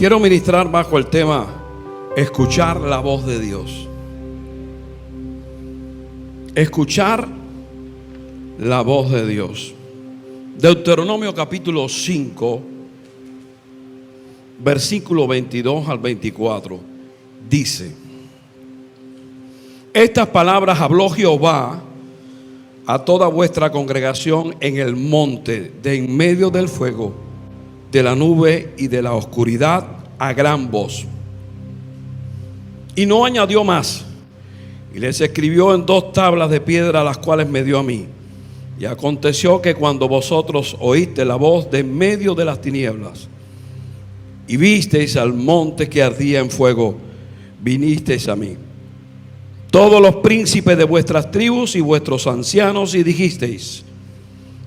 Quiero ministrar bajo el tema escuchar la voz de Dios. Escuchar la voz de Dios. Deuteronomio capítulo 5, versículo 22 al 24 dice: estas palabras habló Jehová a toda vuestra congregación en el monte de en medio del fuego, de la nube y de la oscuridad, a gran voz. Y no añadió más. Y les escribió en 2 tablas de piedra, las cuales me dio a mí. Y aconteció que cuando vosotros oíste la voz de en medio de las tinieblas y visteis al monte que ardía en fuego, vinisteis a mí, todos los príncipes de vuestras tribus y vuestros ancianos, y dijisteis: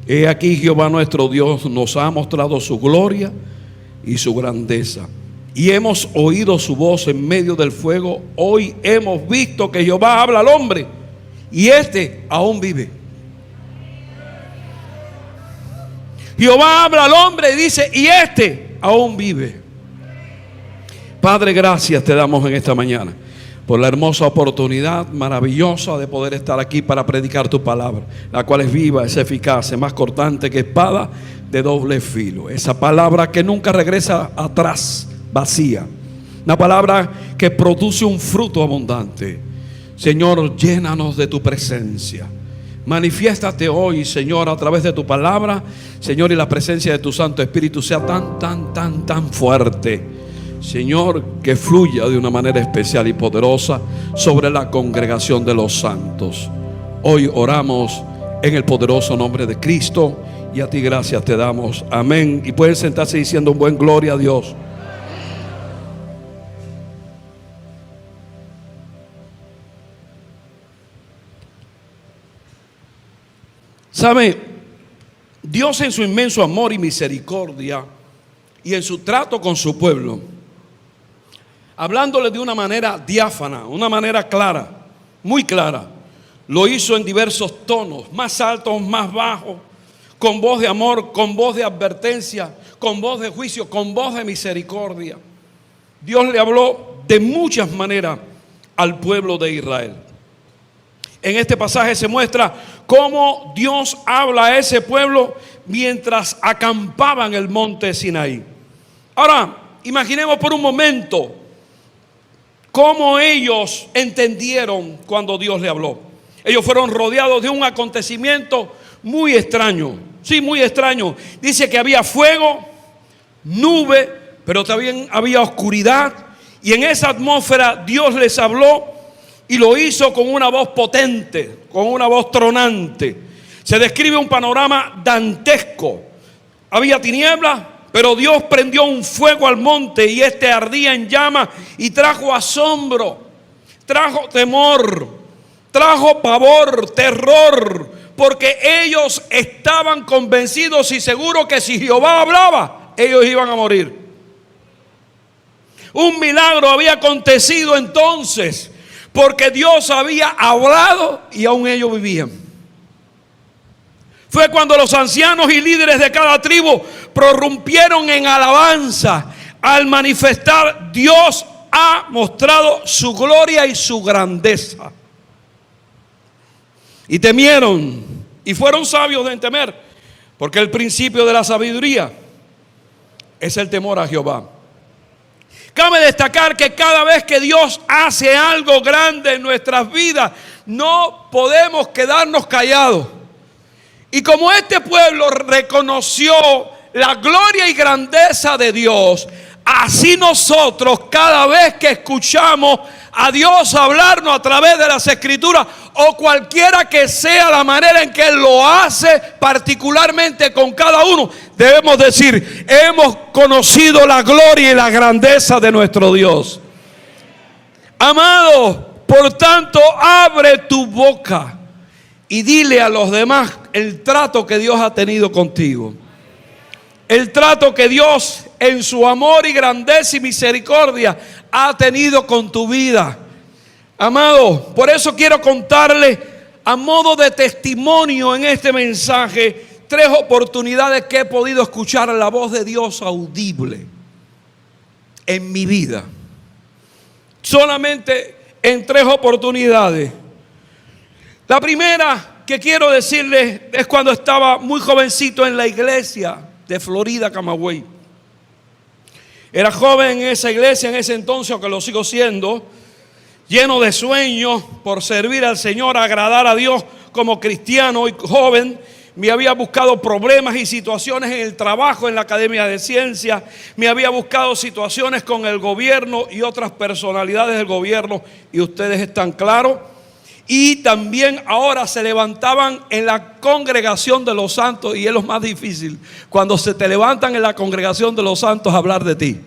he aquí Jehová nuestro Dios nos ha mostrado su gloria y su grandeza, y hemos oído su voz en medio del fuego. Hoy hemos visto que Jehová habla al hombre, y éste aún vive. Jehová habla al hombre y dice: y éste aún vive. Padre, gracias te damos en esta mañana por la hermosa oportunidad maravillosa de poder estar aquí para predicar tu palabra, la cual es viva, es eficaz, es más cortante que espada de doble filo. Esa palabra que nunca regresa atrás vacía, una palabra que produce un fruto abundante. Señor, llénanos de tu presencia. Manifiéstate hoy, Señor, a través de tu palabra, Señor, y la presencia de tu Santo Espíritu sea tan fuerte, Señor, que fluya de una manera especial y poderosa sobre la congregación de los santos. Hoy oramos en el poderoso nombre de Cristo, y a ti gracias te damos. Amén. Y pueden sentarse diciendo un buen gloria a Dios. ¿Sabe? Dios, en su inmenso amor y misericordia y en su trato con su pueblo, hablándole de una manera diáfana, una manera clara, muy clara, lo hizo en diversos tonos, más altos, más bajos, con voz de amor, con voz de advertencia, con voz de juicio, con voz de misericordia. Dios le habló de muchas maneras al pueblo de Israel. En este pasaje se muestra cómo Dios habla a ese pueblo mientras acampaba en el monte Sinaí. Ahora, imaginemos por un momento cómo ellos entendieron cuando Dios le habló. Ellos fueron rodeados de un acontecimiento muy extraño. Sí, muy extraño. Dice que había fuego, nube, pero también había oscuridad. Y en esa atmósfera Dios les habló, y lo hizo con una voz potente, con una voz tronante. Se describe un panorama dantesco. Había tinieblas, pero Dios prendió un fuego al monte, y este ardía en llamas, y trajo asombro, trajo temor, trajo pavor, terror, porque ellos estaban convencidos y seguros que si Jehová hablaba, ellos iban a morir. Un milagro había acontecido entonces, porque Dios había hablado y aún ellos vivían. Fue cuando los ancianos y líderes de cada tribu prorrumpieron en alabanza al manifestar: Dios ha mostrado su gloria y su grandeza. Y temieron, y fueron sabios en temer, porque el principio de la sabiduría es el temor a Jehová. Cabe destacar que cada vez que Dios hace algo grande en nuestras vidas, no podemos quedarnos callados. Y como este pueblo reconoció la gloria y grandeza de Dios, así nosotros, cada vez que escuchamos a Dios hablarnos a través de las Escrituras, o cualquiera que sea la manera en que Él lo hace, particularmente con cada uno, debemos decir: hemos conocido la gloria y la grandeza de nuestro Dios. Amado, por tanto, abre tu boca y dile a los demás el trato que Dios ha tenido contigo. El trato que Dios, en su amor y grandeza y misericordia, ha tenido con tu vida. Amado, por eso quiero contarle, a modo de testimonio en este mensaje, 3 oportunidades que he podido escuchar la voz de Dios audible. en mi vida. Solamente en 3 oportunidades. La primera que quiero decirles es cuando estaba muy jovencito en la iglesia de Florida, Camagüey. Era joven en esa iglesia en ese entonces, aunque lo sigo siendo, lleno de sueños por servir al Señor, agradar a Dios como cristiano y joven. Me había buscado problemas y situaciones en el trabajo, en la Academia de Ciencias. Me había buscado situaciones con el gobierno y otras personalidades del gobierno. Y ustedes están claros. Y también ahora se levantaban en la congregación de los santos. Y es lo más difícil, cuando se te levantan en la congregación de los santos a hablar de ti.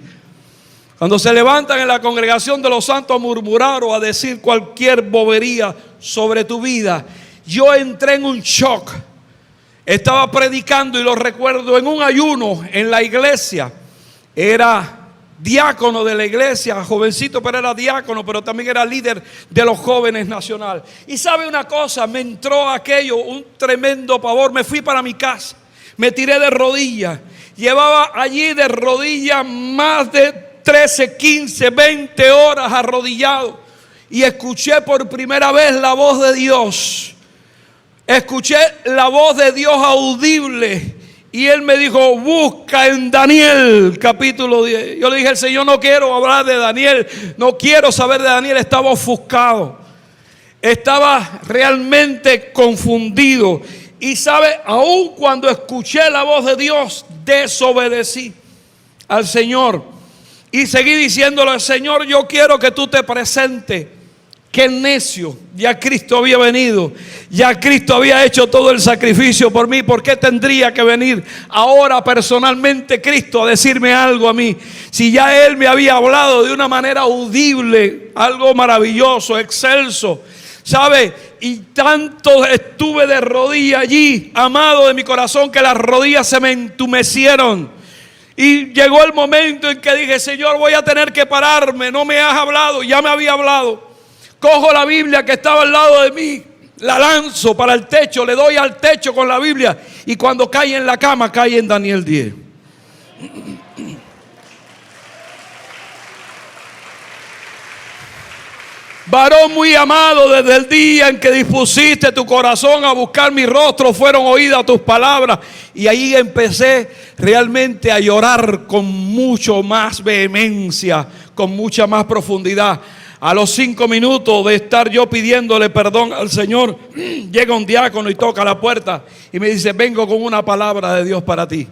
Cuando se levantan en la congregación de los santos a murmurar o a decir cualquier bobería sobre tu vida. Yo entré en un shock. Estaba predicando y lo recuerdo en un ayuno en la iglesia. Era diácono de la iglesia, jovencito, pero era diácono, pero también era líder de los jóvenes nacional. Y sabe una cosa, me entró aquello, un tremendo pavor. Me fui para mi casa, me tiré de rodillas. Llevaba allí de rodillas más de 13, 15, 20 horas arrodillado. Y escuché por primera vez la voz de Dios. Escuché la voz de Dios audible y Él me dijo, busca en Daniel capítulo 10. Yo le dije, Señor, no quiero hablar de Daniel, no quiero saber de Daniel. Estaba ofuscado, estaba realmente confundido. Y sabe, aun cuando escuché la voz de Dios, desobedecí al Señor. Y seguí diciéndole al Señor, yo quiero que tú te presentes. Qué necio, ya Cristo había venido, ya Cristo había hecho todo el sacrificio por mí. ¿Por qué tendría que venir ahora personalmente Cristo a decirme algo a mí? Si ya Él me había hablado de una manera audible, algo maravilloso, excelso, ¿sabe? Y tanto estuve de rodillas allí, amado de mi corazón, que las rodillas se me entumecieron. Y llegó el momento en que dije, Señor, voy a tener que pararme, no me has hablado, ya me había hablado. Cojo la Biblia que estaba al lado de mí, la lanzo para el techo, le doy al techo con la Biblia. Y cuando cae en la cama, cae en Daniel 10. Varón muy amado, desde el día en que dispusiste tu corazón a buscar mi rostro, fueron oídas tus palabras. Y ahí empecé realmente a llorar con mucho más vehemencia, con mucha más profundidad. A los 5 minutos de estar yo pidiéndole perdón al Señor, llega un diácono y toca la puerta y me dice, vengo con una palabra de Dios para ti.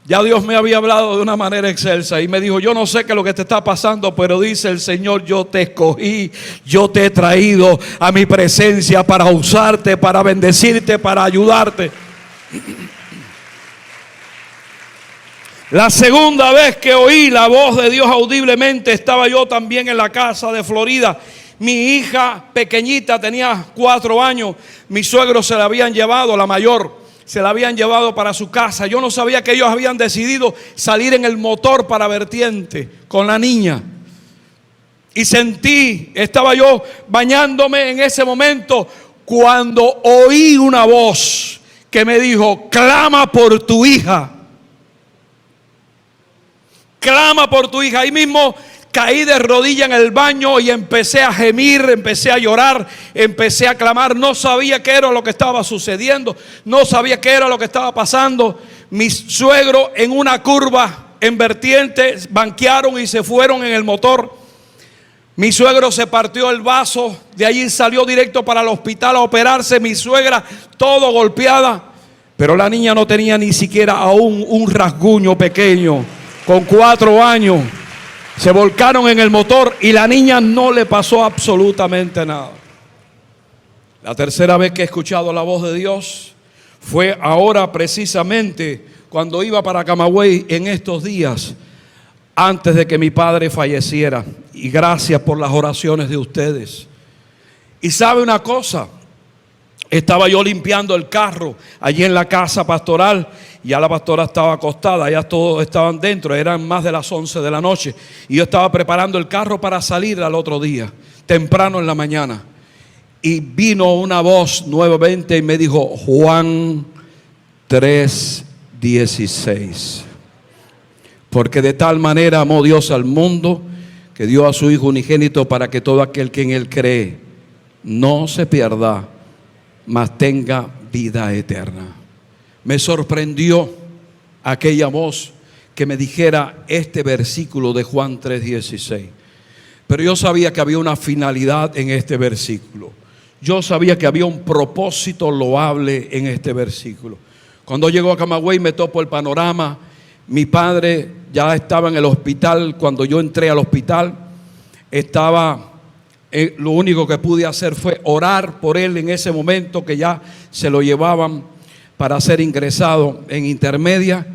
Ya Dios me había hablado de una manera excelsa y me dijo, yo no sé qué es lo que te está pasando, pero dice el Señor, yo te escogí, yo te he traído a mi presencia para usarte, para bendecirte, para ayudarte. La segunda vez que oí la voz de Dios audiblemente, estaba yo también en la casa de Florida. Mi hija pequeñita tenía 4 años. Mis suegros se la habían llevado, la mayor, se la habían llevado para su casa. Yo no sabía que ellos habían decidido salir en el motor para Vertiente con la niña. Y sentí, estaba yo bañándome en ese momento, cuando oí una voz que me dijo, clama por tu hija. Clama por tu hija. Ahí mismo caí de rodillas en el baño y empecé a gemir, empecé a llorar, empecé a clamar. No sabía qué era lo que estaba sucediendo, no sabía qué era lo que estaba pasando. Mis suegros en una curva en Vertiente banquearon y se fueron en el motor. Mi suegro se partió el vaso, de allí salió directo para el hospital a operarse. Mi suegra todo golpeada, pero la niña no tenía ni siquiera aún un rasguño pequeño. Con 4 años se volcaron en el motor y la niña no le pasó absolutamente nada. La tercera vez que he escuchado la voz de Dios fue ahora precisamente cuando iba para Camagüey en estos días, antes de que mi padre falleciera. Y gracias por las oraciones de ustedes. Y sabe una cosa, estaba yo limpiando el carro allí en la casa pastoral. Ya la pastora estaba acostada, ya todos estaban dentro, eran más de las 11 de la noche. Y yo estaba preparando el carro para salir al otro día, temprano en la mañana. Y vino una voz nuevamente y me dijo, Juan 3:16. Porque de tal manera amó Dios al mundo que dio a su Hijo unigénito para que todo aquel que en Él cree no se pierda, mas tenga vida eterna. Me sorprendió aquella voz que me dijera este versículo de Juan 3:16. Pero yo sabía que había una finalidad en este versículo. Yo sabía que había un propósito loable en este versículo. Cuando llego a Camagüey me topo el panorama. Mi padre ya estaba en el hospital. Cuando yo entré al hospital, lo único que pude hacer fue orar por él en ese momento, que ya se lo llevaban para ser ingresado en intermedia.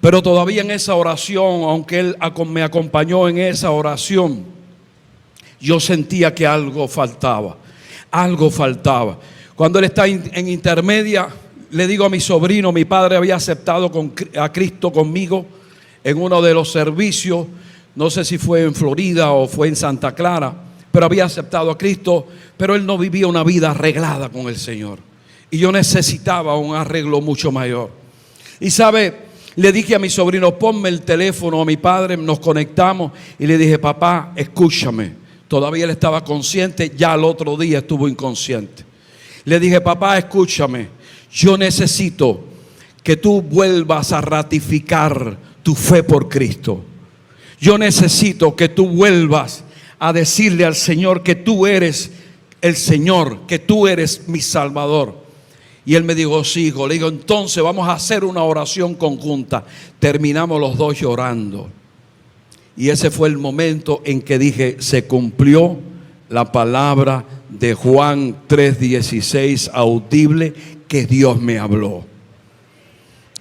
Pero todavía en esa oración, aunque él me acompañó en esa oración, yo sentía que algo faltaba. Algo faltaba. Cuando él está en intermedia, le digo a mi sobrino, mi padre había aceptado a Cristo conmigo en uno de los servicios, no sé si fue en Florida o fue en Santa Clara, pero había aceptado a Cristo, pero él no vivía una vida arreglada con el Señor. Y yo necesitaba un arreglo mucho mayor. Y sabe, le dije a mi sobrino, ponme el teléfono a mi padre, nos conectamos y le dije, papá, escúchame. Todavía él estaba consciente, ya al otro día estuvo inconsciente. Le dije, papá, escúchame, yo necesito que tú vuelvas a ratificar tu fe por Cristo. Yo necesito que tú vuelvas a decirle al Señor que tú eres el Señor, que tú eres mi Salvador. Y él me dijo, sí, hijo. Le digo, entonces vamos a hacer una oración conjunta. Terminamos los dos llorando. Y ese fue el momento en que dije, se cumplió la palabra de Juan 3:16 audible, que Dios me habló.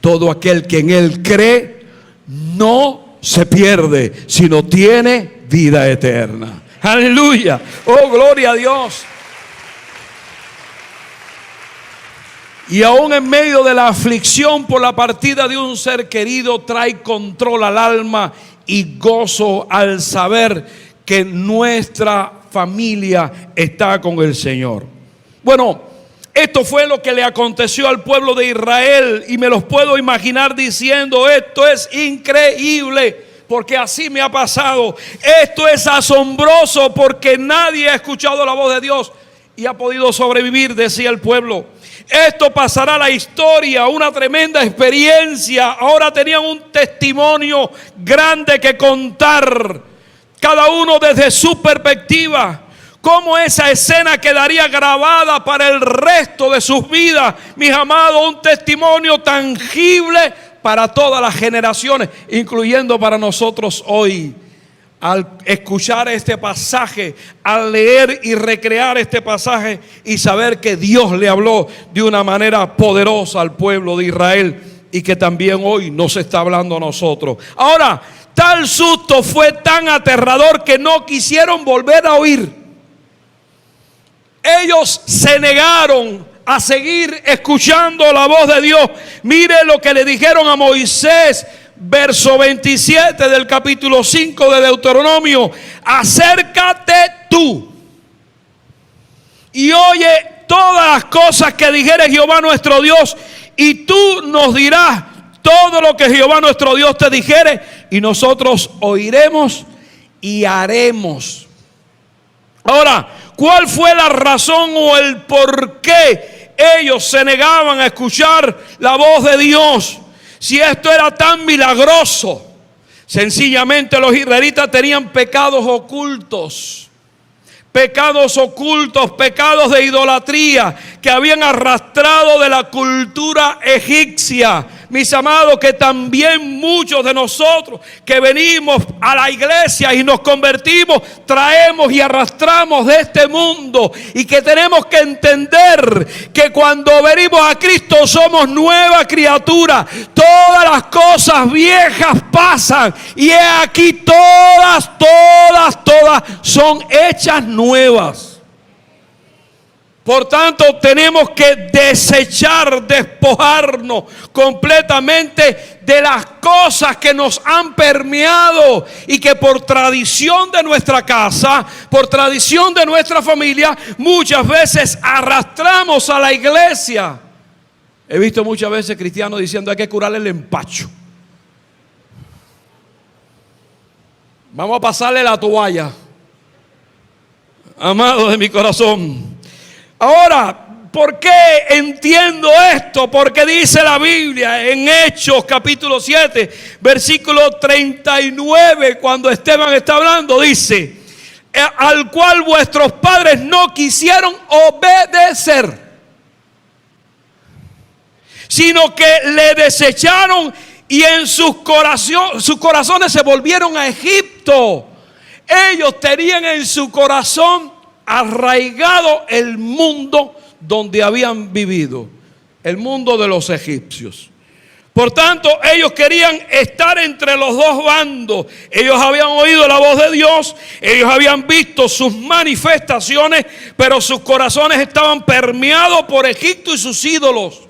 Todo aquel que en Él cree no se pierde, sino tiene vida eterna. Aleluya. Oh, gloria a Dios. Y aún en medio de la aflicción por la partida de un ser querido, trae control al alma y gozo al saber que nuestra familia está con el Señor. Bueno, esto fue lo que le aconteció al pueblo de Israel, y me los puedo imaginar diciendo, esto es increíble, porque así me ha pasado. Esto es asombroso, porque nadie ha escuchado la voz de Dios y ha podido sobrevivir, decía el pueblo. Esto pasará a la historia, una tremenda experiencia. Ahora tenían un testimonio grande que contar, cada uno desde su perspectiva. Cómo esa escena quedaría grabada para el resto de sus vidas, mis amados, un testimonio tangible para todas las generaciones, incluyendo para nosotros hoy. Al escuchar este pasaje, al leer y recrear este pasaje y saber que Dios le habló de una manera poderosa al pueblo de Israel, y que también hoy nos está hablando a nosotros. Ahora, tal susto fue tan aterrador que no quisieron volver a oír. Ellos se negaron a seguir escuchando la voz de Dios. Mire lo que le dijeron a Moisés. Verso 27 del capítulo 5 de Deuteronomio: acércate tú y oye todas las cosas que dijere Jehová nuestro Dios, y tú nos dirás todo lo que Jehová nuestro Dios te dijere, y nosotros oiremos y haremos. Ahora, ¿cuál fue la razón o el por qué ellos se negaban a escuchar la voz de Dios? Si esto era tan milagroso, sencillamente los israelitas tenían pecados ocultos, pecados de idolatría que habían arrastrado de la cultura egipcia. Mis amados, que también muchos de nosotros que venimos a la iglesia y nos convertimos, traemos y arrastramos de este mundo, y que tenemos que entender que cuando venimos a Cristo somos nueva criatura. Todas las cosas viejas pasan, y he aquí todas son hechas nuevas. Por tanto, tenemos que despojarnos completamente de las cosas que nos han permeado y que por tradición de nuestra casa, por tradición de nuestra familia, muchas veces arrastramos a la iglesia. He visto muchas veces cristianos diciendo: hay que curarle el empacho. Vamos a pasarle la toalla, amado de mi corazón. Ahora, ¿por qué entiendo esto? Porque dice la Biblia en Hechos capítulo 7, versículo 39, cuando Esteban está hablando, dice: al cual vuestros padres no quisieron obedecer, sino que le desecharon y en sus corazones se volvieron a Egipto. Ellos tenían en su corazón arraigado el mundo donde habían vivido, el mundo de los egipcios. Por tanto, ellos querían estar entre los dos bandos. Ellos habían oído la voz de Dios, ellos habían visto sus manifestaciones, pero sus corazones estaban permeados por Egipto y sus ídolos.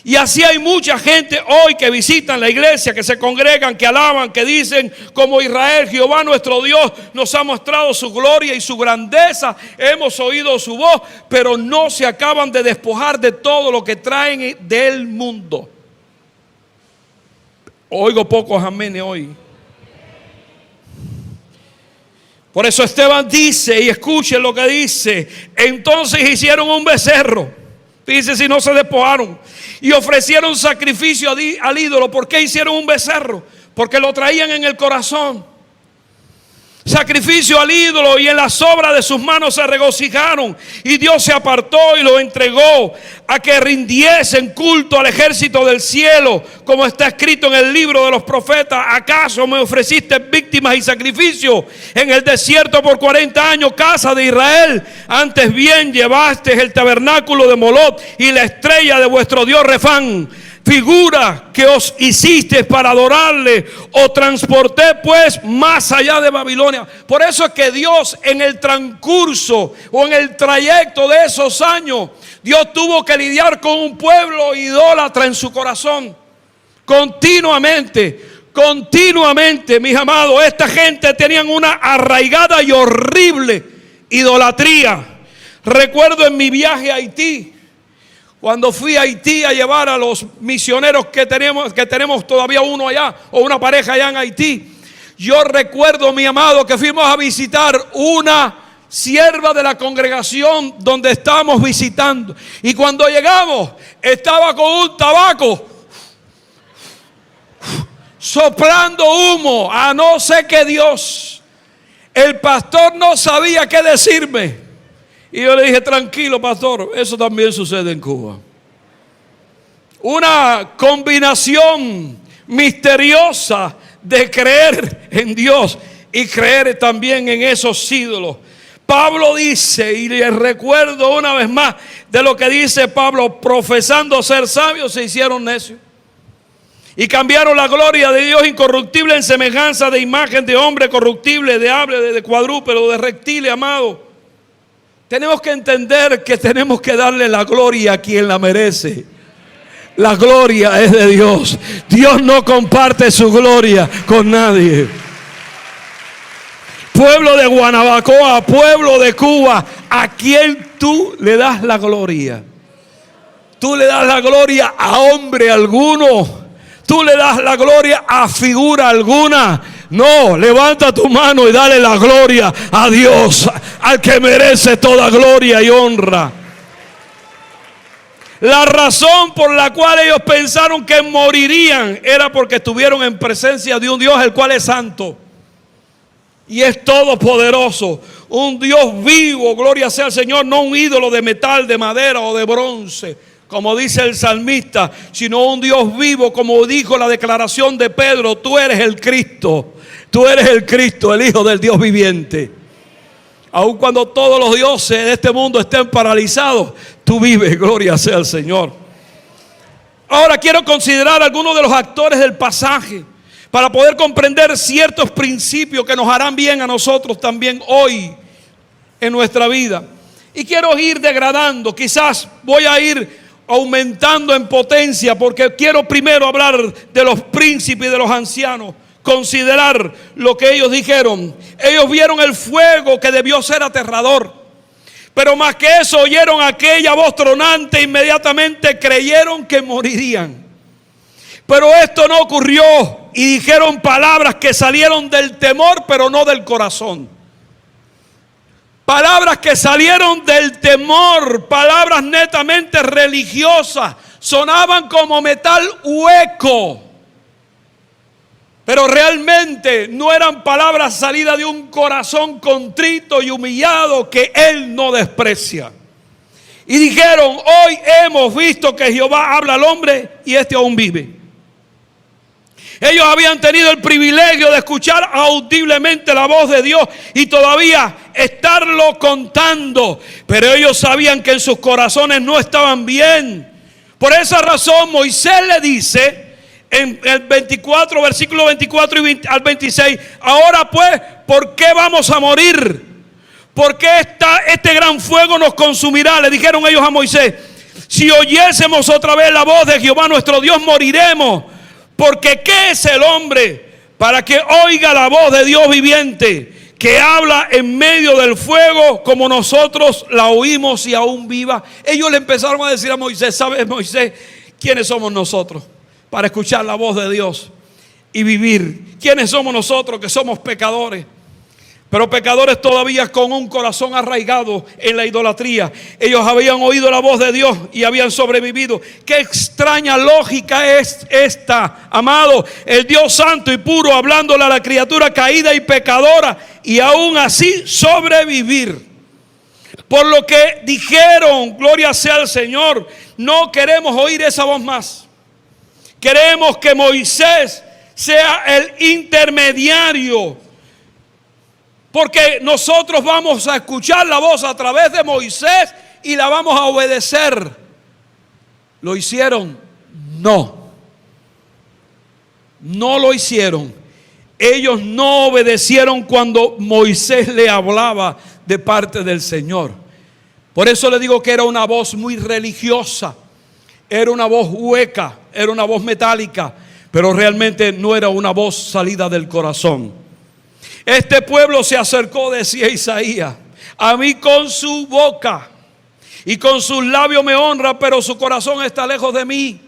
Y así hay mucha gente hoy que visitan la iglesia, que se congregan, que alaban, que dicen como Israel: Jehová nuestro Dios nos ha mostrado su gloria y su grandeza, hemos oído su voz, pero no se acaban de despojar de todo lo que traen del mundo. Oigo pocos amenes hoy. Por eso Esteban dice, y escuchen lo que dice: entonces hicieron un becerro. Dice, si no se despojaron, y ofrecieron sacrificio al ídolo. ¿Por qué hicieron un becerro? Porque lo traían en el corazón. Sacrificio al ídolo, y en las obras de sus manos se regocijaron. Y Dios se apartó y lo entregó a que rindiesen culto al ejército del cielo, como está escrito en el libro de los profetas: ¿acaso me ofreciste víctimas y sacrificios en el desierto por 40 años, casa de Israel? Antes bien llevaste el tabernáculo de Moloc y la estrella de vuestro dios Refán, figura que os hiciste para adorarle. O transporté pues más allá de Babilonia. Por eso es que Dios, en el transcurso o en el trayecto de esos años, Dios tuvo que lidiar con un pueblo idólatra en su corazón. Continuamente, mis amados, esta gente tenían una arraigada y horrible idolatría. Recuerdo en mi viaje a Haití, cuando fui a Haití a llevar a los misioneros que tenemos todavía uno allá, o una pareja allá en Haití. Yo recuerdo, mi amado, que fuimos a visitar una sierva de la congregación donde estábamos visitando. Y cuando llegamos, estaba con un tabaco, soplando humo a no sé qué Dios. El pastor no sabía qué decirme. Y yo le dije: tranquilo, pastor, eso también sucede en Cuba. Una combinación misteriosa de creer en Dios y creer también en esos ídolos. Pablo dice, y les recuerdo una vez más de lo que dice Pablo: profesando ser sabios, se hicieron necios y cambiaron la gloria de Dios incorruptible en semejanza de imagen de hombre corruptible, de ave, de cuadrúpedo, de reptiles, amado. Tenemos que entender que tenemos que darle la gloria a quien la merece. La gloria es de Dios. Dios no comparte su gloria con nadie. Pueblo de Guanabacoa, pueblo de Cuba, ¿a quién tú le das la gloria? ¿Tú le das la gloria a hombre alguno? ¿Tú le das la gloria a figura alguna? No, levanta tu mano y dale la gloria a Dios, al que merece toda gloria y honra. La razón por la cual ellos pensaron que morirían era porque estuvieron en presencia de un Dios el cual es santo y es todopoderoso, un Dios vivo, gloria sea al Señor, no un ídolo de metal, de madera o de bronce, como dice el salmista, sino un Dios vivo, como dijo la declaración de Pedro: tú eres el Cristo, tú eres el Cristo, el Hijo del Dios viviente. Aun cuando todos los dioses de este mundo estén paralizados, tú vives, gloria sea al Señor. Ahora quiero considerar algunos de los actores del pasaje para poder comprender ciertos principios que nos harán bien a nosotros también hoy en nuestra vida. Y quiero ir degradando, quizás voy a ir aumentando en potencia, porque quiero primero hablar de los príncipes y de los ancianos. Considerar lo que ellos dijeron. Ellos vieron el fuego que debió ser aterrador, pero más que eso, oyeron aquella voz tronante, inmediatamente creyeron que morirían. Pero esto no ocurrió y dijeron palabras que salieron del temor, pero no del corazón. Palabras que salieron del temor, palabras netamente religiosas, sonaban como metal hueco. Pero realmente no eran palabras salidas de un corazón contrito y humillado que Él no desprecia. Y dijeron: hoy hemos visto que Jehová habla al hombre y este aún vive. Ellos habían tenido el privilegio de escuchar audiblemente la voz de Dios y todavía estarlo contando. Pero ellos sabían que en sus corazones no estaban bien. Por esa razón Moisés le dice en el 24, versículo 24 al 26: ahora pues, ¿por qué vamos a morir? ¿Por qué este gran fuego nos consumirá? Le dijeron ellos a Moisés: si oyésemos otra vez la voz de Jehová nuestro Dios, moriremos. Porque ¿qué es el hombre para que oiga la voz de Dios viviente, que habla en medio del fuego como nosotros la oímos y aún viva? Ellos le empezaron a decir a Moisés: ¿sabes, Moisés, quiénes somos nosotros para escuchar la voz de Dios y vivir? ¿Quiénes somos nosotros que somos pecadores? Pero pecadores todavía con un corazón arraigado en la idolatría. Ellos habían oído la voz de Dios y habían sobrevivido. Qué extraña lógica es esta, amado. El Dios santo y puro hablándole a la criatura caída y pecadora, y aún así sobrevivir. Por lo que dijeron: gloria sea al Señor, no queremos oír esa voz más. Queremos que Moisés sea el intermediario, porque nosotros vamos a escuchar la voz a través de Moisés y la vamos a obedecer. ¿Lo hicieron? No. No lo hicieron. Ellos no obedecieron cuando Moisés le hablaba de parte del Señor. Por eso le digo que era una voz muy religiosa. Era una voz hueca, era una voz metálica, pero realmente no era una voz salida del corazón. Este pueblo se acercó, decía Isaías, a mí con su boca y con sus labios me honra, pero su corazón está lejos de mí.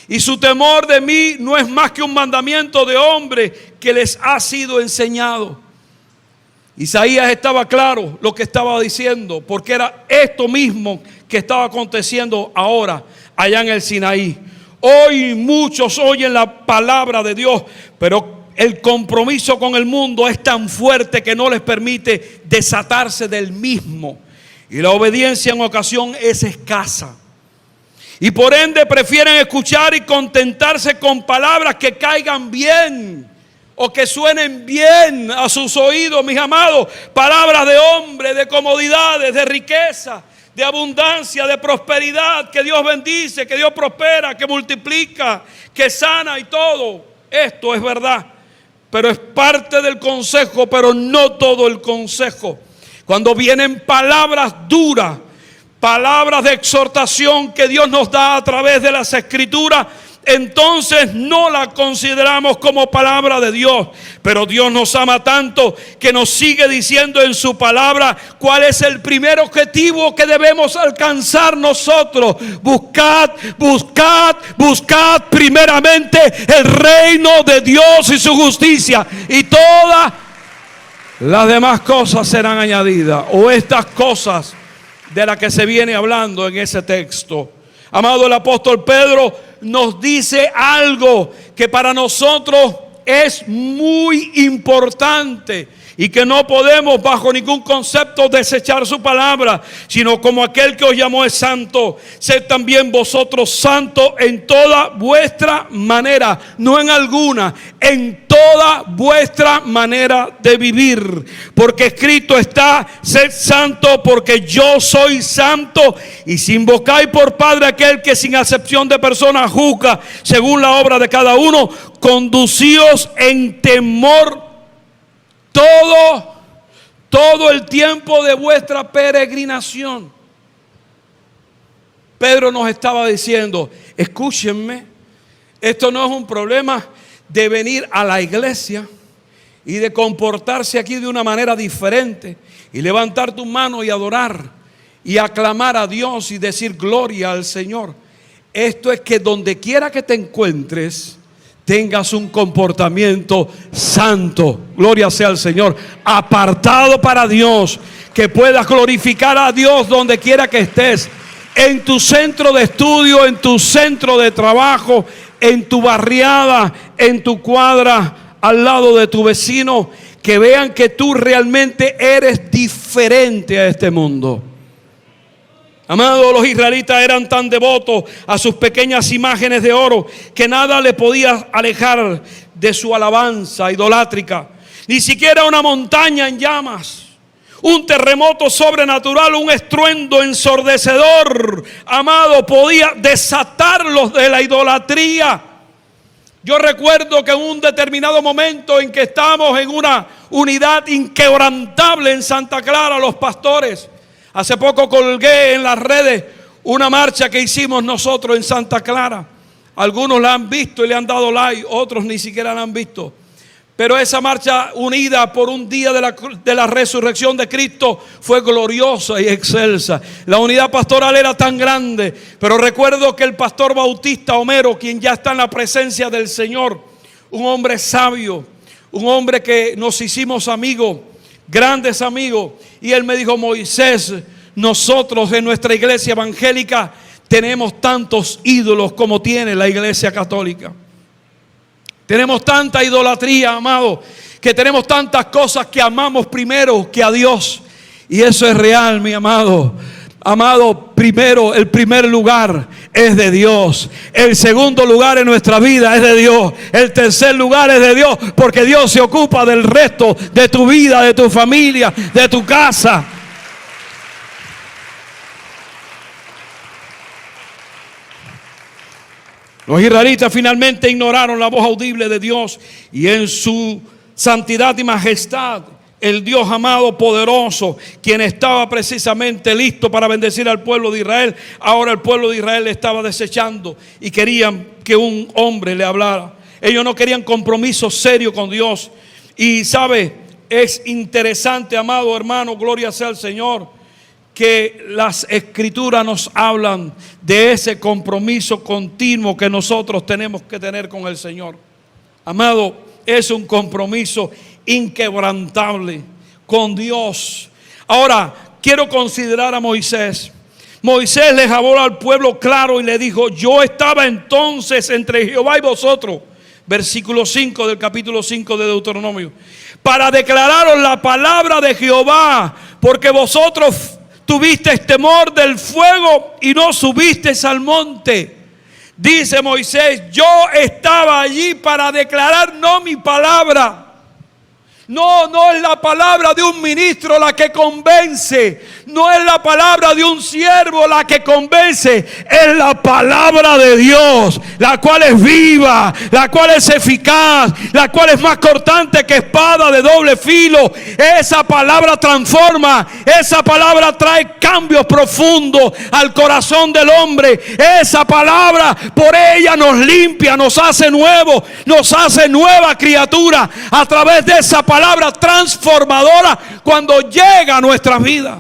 Y su temor de mí no es más que un mandamiento de hombre que les ha sido enseñado. Isaías estaba claro lo que estaba diciendo, porque era esto mismo que estaba aconteciendo ahora allá en el Sinaí. Hoy muchos oyen la palabra de Dios, pero el compromiso con el mundo es tan fuerte que no les permite desatarse del mismo. Y la obediencia en ocasión es escasa. Y por ende prefieren escuchar y contentarse con palabras que caigan bien o que suenen bien a sus oídos, mis amados. Palabras de hombre, de comodidades, de riqueza, de abundancia, de prosperidad, que Dios bendice, que Dios prospera, que multiplica, que sana y todo. Esto es verdad, pero es parte del consejo, pero no todo el consejo. Cuando vienen palabras duras, palabras de exhortación que Dios nos da a través de las Escrituras, entonces no la consideramos como palabra de Dios. Pero Dios nos ama tanto que nos sigue diciendo en su palabra cuál es el primer objetivo que debemos alcanzar nosotros. Buscad, buscad, buscad primeramente el reino de Dios y su justicia, y todas las demás cosas serán añadidas. O estas cosas de las que se viene hablando en ese texto. Amado, el apóstol Pedro nos dice algo que para nosotros es muy importante y que no podemos bajo ningún concepto desechar su palabra, sino como aquel que os llamó es santo, sed también vosotros santos en toda vuestra manera, no en alguna, en toda vuestra manera de vivir, porque escrito está: sed santo porque yo soy santo. Y si invocáis por Padre aquel que sin acepción de personas juzga según la obra de cada uno, conducíos en temor todo el tiempo de vuestra peregrinación. Pedro nos estaba diciendo: escúchenme, esto no es un problema de venir a la iglesia y de comportarse aquí de una manera diferente y levantar tu mano y adorar y aclamar a Dios y decir gloria al Señor. Esto es que donde quiera que te encuentres, tengas un comportamiento santo, gloria sea al Señor, apartado para Dios, que puedas glorificar a Dios donde quiera que estés, en tu centro de estudio, en tu centro de trabajo, en tu barriada, en tu cuadra, al lado de tu vecino, que vean que tú realmente eres diferente a este mundo. Amados, los israelitas eran tan devotos a sus pequeñas imágenes de oro que nada le podía alejar de su alabanza idolátrica. Ni siquiera una montaña en llamas, un terremoto sobrenatural, un estruendo ensordecedor, amado, podía desatarlos de la idolatría. Yo recuerdo que en un determinado momento en que estamos en una unidad inquebrantable en Santa Clara, los pastores, hace poco colgué en las redes una marcha que hicimos nosotros en Santa Clara. Algunos la han visto y le han dado like, otros ni siquiera la han visto. Pero esa marcha unida por un día de la resurrección de Cristo fue gloriosa y excelsa. La unidad pastoral era tan grande, pero recuerdo que el pastor Bautista Homero, quien ya está en la presencia del Señor, un hombre sabio, un hombre que nos hicimos amigos, grandes amigos, y él me dijo: Moisés, nosotros en nuestra iglesia evangélica tenemos tantos ídolos como tiene la iglesia católica. Tenemos tanta idolatría, amado, que tenemos tantas cosas que amamos primero que a Dios. Y eso es real, mi amado. Amado, primero, el primer lugar es de Dios. El segundo lugar en nuestra vida es de Dios. El tercer lugar es de Dios, porque Dios se ocupa del resto de tu vida, de tu familia, de tu casa. Los israelitas finalmente ignoraron la voz audible de Dios, y en su santidad y majestad, el Dios amado, poderoso, quien estaba precisamente listo para bendecir al pueblo de Israel, ahora el pueblo de Israel le estaba desechando y querían que un hombre le hablara. Ellos no querían compromiso serio con Dios. Y sabe, es interesante, amado hermano, gloria sea al Señor, que las escrituras nos hablan de ese compromiso continuo que nosotros tenemos que tener con el Señor. Amado, es un compromiso inquebrantable con Dios. Ahora, quiero considerar a Moisés. Moisés les habló al pueblo claro y le dijo: yo estaba entonces entre Jehová y vosotros, versículo 5 del capítulo 5 de Deuteronomio, para declararos la palabra de Jehová, porque vosotros tuvisteis temor del fuego y no subisteis al monte. Dice Moisés: yo estaba allí para declarar no mi palabra. No es la palabra de un ministro la que convence. No es la palabra de un siervo la que convence. Es la palabra de Dios, la cual es viva, la cual es eficaz, la cual es más cortante que espada de doble filo. Esa palabra transforma. Esa palabra trae cambios profundos al corazón del hombre. Esa palabra, por ella nos limpia, nos hace nuevos, nos hace nueva criatura a través de esa palabra transformadora cuando llega a nuestras vidas.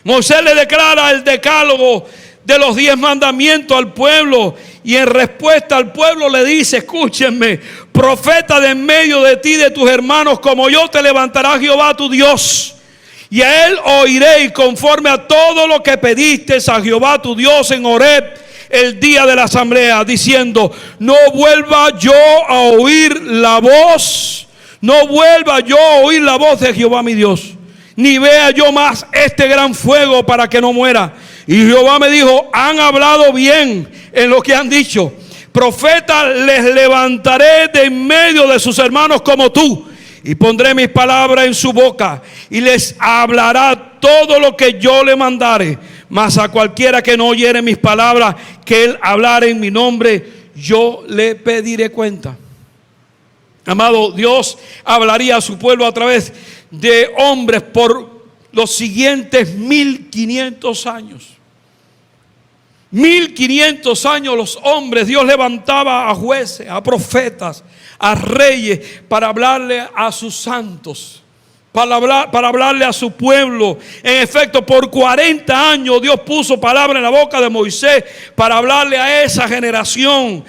Moisés le declara el decálogo de los 10 mandamientos al pueblo, y en respuesta al pueblo le dice: escúchenme, profeta de en medio de ti, de tus hermanos, como yo te levantará Jehová tu Dios, y a él oiréis conforme a todo lo que pediste a Jehová tu Dios en Horeb el día de la asamblea, diciendo: no vuelva yo a oír la voz, no vuelva yo a oír la voz de Jehová mi Dios, ni vea yo más este gran fuego para que no muera. Y Jehová me dijo: han hablado bien en lo que han dicho. Profeta les levantaré de en medio de sus hermanos como tú, y pondré mis palabras en su boca, y les hablará todo lo que yo le mandare. Mas a cualquiera que no oyere mis palabras, que él hablare en mi nombre, yo le pediré cuenta. Amado, Dios hablaría a su pueblo a través de hombres por los siguientes 1500 años. 1500 años los hombres, Dios levantaba a jueces, a profetas, a reyes, para hablarle a sus santos. para hablarle a su pueblo. En efecto, por 40 años Dios puso palabra en la boca de Moisés para hablarle a esa generación.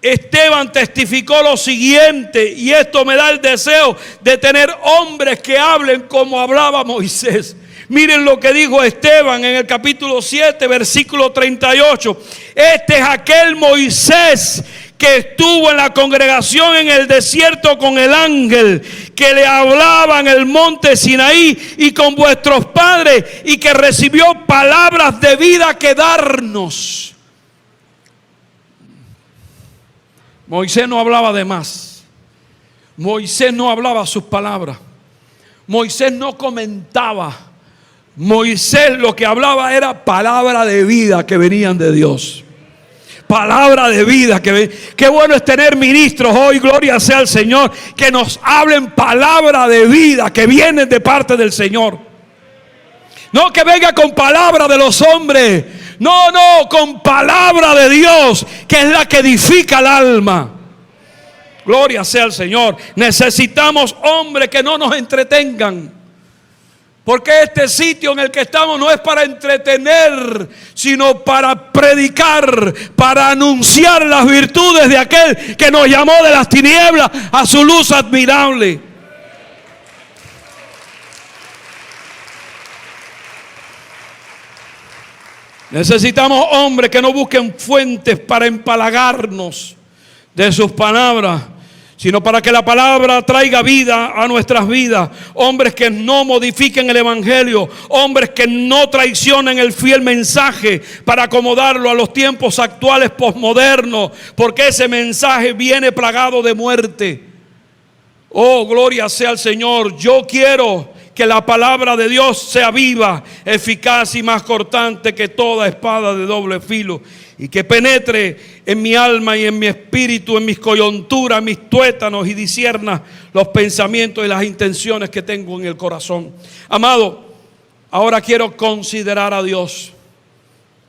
Esteban testificó lo siguiente, y esto me da el deseo de tener hombres que hablen como hablaba Moisés. Miren lo que dijo Esteban en el capítulo 7, versículo 38. Este es aquel Moisés que estuvo en la congregación en el desierto con el ángel, que le hablaba en el monte Sinaí y con vuestros padres, y que recibió palabras de vida que darnos. Moisés no hablaba de más. Moisés no hablaba sus palabras. Moisés no comentaba. Moisés lo que hablaba era palabra de vida que venían de Dios. Palabra de vida. Qué bueno es tener ministros hoy, gloria sea al Señor, que nos hablen palabra de vida que vienen de parte del Señor. No que venga con palabra de los hombres. No, con palabra de Dios, que es la que edifica el alma. Gloria sea al Señor. Necesitamos hombres que no nos entretengan. Porque este sitio en el que estamos no es para entretener, sino para predicar, para anunciar las virtudes de aquel que nos llamó de las tinieblas a su luz admirable. Necesitamos hombres que no busquen fuentes para empalagarnos de sus palabras, sino para que la palabra traiga vida a nuestras vidas. Hombres que no modifiquen el evangelio, hombres que no traicionen el fiel mensaje para acomodarlo a los tiempos actuales posmodernos, porque ese mensaje viene plagado de muerte. Oh, gloria sea al Señor. Yo quiero que la palabra de Dios sea viva, eficaz y más cortante que toda espada de doble filo, y que penetre en mi alma y en mi espíritu, en mis coyunturas, en mis tuétanos, y discierna los pensamientos y las intenciones que tengo en el corazón. Amado, ahora quiero considerar a Dios.